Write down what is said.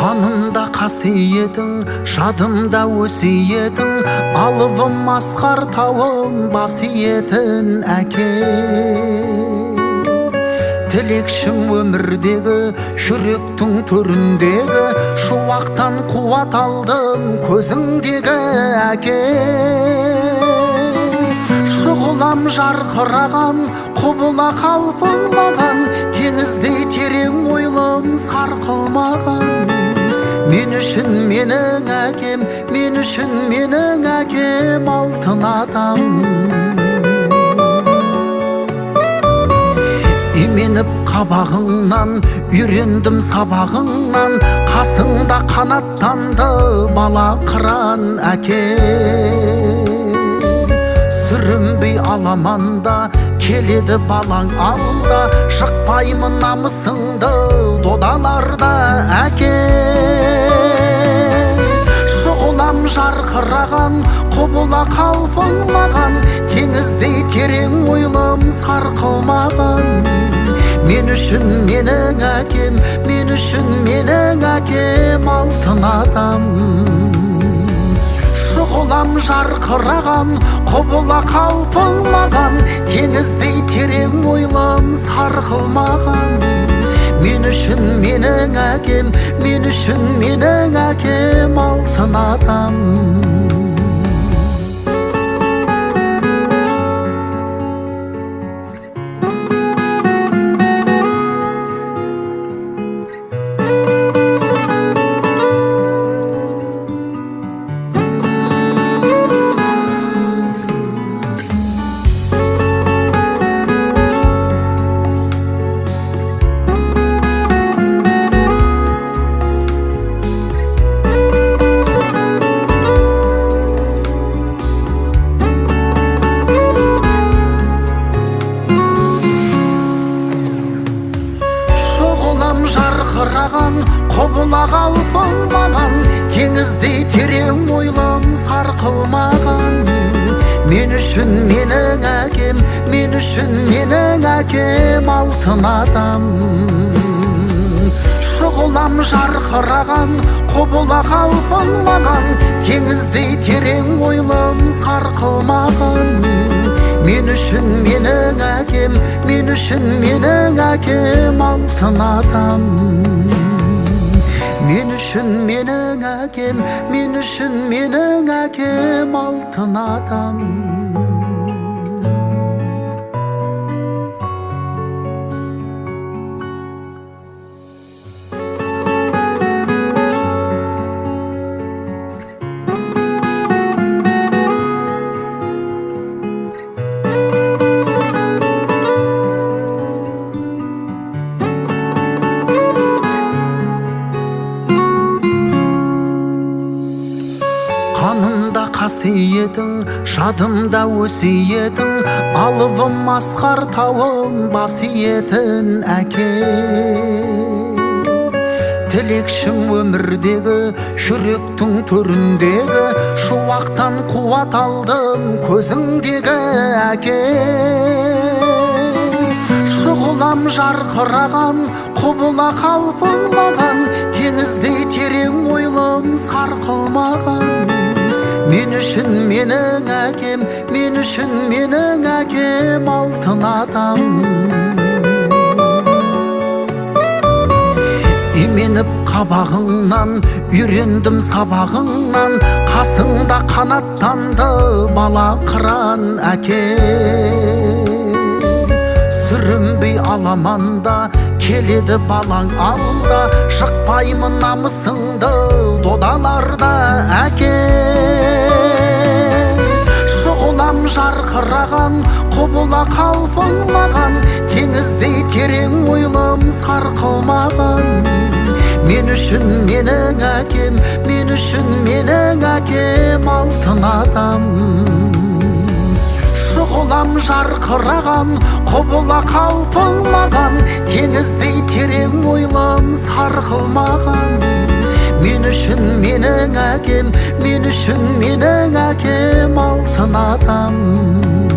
Қанымда қасиетің, жадымда өсиетің, алыбым асқар тауым басиетін әке. Тілекшім өмірдегі, жүректің төріндегі, шуақтан қуат алдым көзіңдегі әке. Шұғылам жарқыраған, құбыла қалпың маған, теңіздей терең ойлым сарқылмаған. Мен үшін менің әкем, мен үшін менің әкем алтын адам. Именіп қабағыңнан, үйрендім сабағыңнан, қасыңда қанаттанды бала қыран әке. Сүрінбей аламанда, келеді балаң алда, шықпаймын намысыңды додаларда әке. Шұғылам жарқыраған, құбыла қалпың маған, теңіздей терең ойлым сарқылмаған. Мен үшін менің әкем, мен үшін менің әкем алтын адам. Шұғылам жарқыраған, құбыла қалпың маған, теңіздей терең ойлым сарқылмаған. Мен үшін менің әкем, мен үшін менің әкем алтын адам. Жарқыраған, құбыла қалпың маған, теңіздей терең ойлым сарқылмаған. Мен үшін менің әкем, мен үшін менің әкем алтын адам. Шұғылам жарқыраған, құбыла қалпың маған, теңіздей терең ойлым сарқылмаған. Мен үшін менің әкем, мен үшін менің әкем алтын адам. Мен үшін менің әкем, мен үшін менің әкем алтын адам. Қанымда қасиетің, жадымда өсиетің, алыбым асқар тауым басиетін әке. Тілекшім өмірдегі, жүректің төріндегі, шуақтан қуат алдым көзіңдегі әке. Шұғылам жарқыраған, құбыла қалпың маған, теңіздей терең ойлым сарқылмаған. Мен үшін менің әкем, мен үшін менің әкем алтын адам. Именіп қабағыңнан, үйрендім сабағыңнан, қасыңда қанаттанды бала қыран әке. Сүрінбей аламанда, келеді балаң алда, шықпаймын намысыңды додаларда әке. Шұғылам жарқыраған, құбыла қалпың маған, теңіздей терең ойлым сарқылмаған. Мен үшін менің әкем, мен үшін менің әкем алтын адам. ғұлам жарқыраған құбыла қалпың маған, теңіздей терең ойлым сарқылмаған. Мен үшін менің әкем, мен үшін менің әкем алтын адам.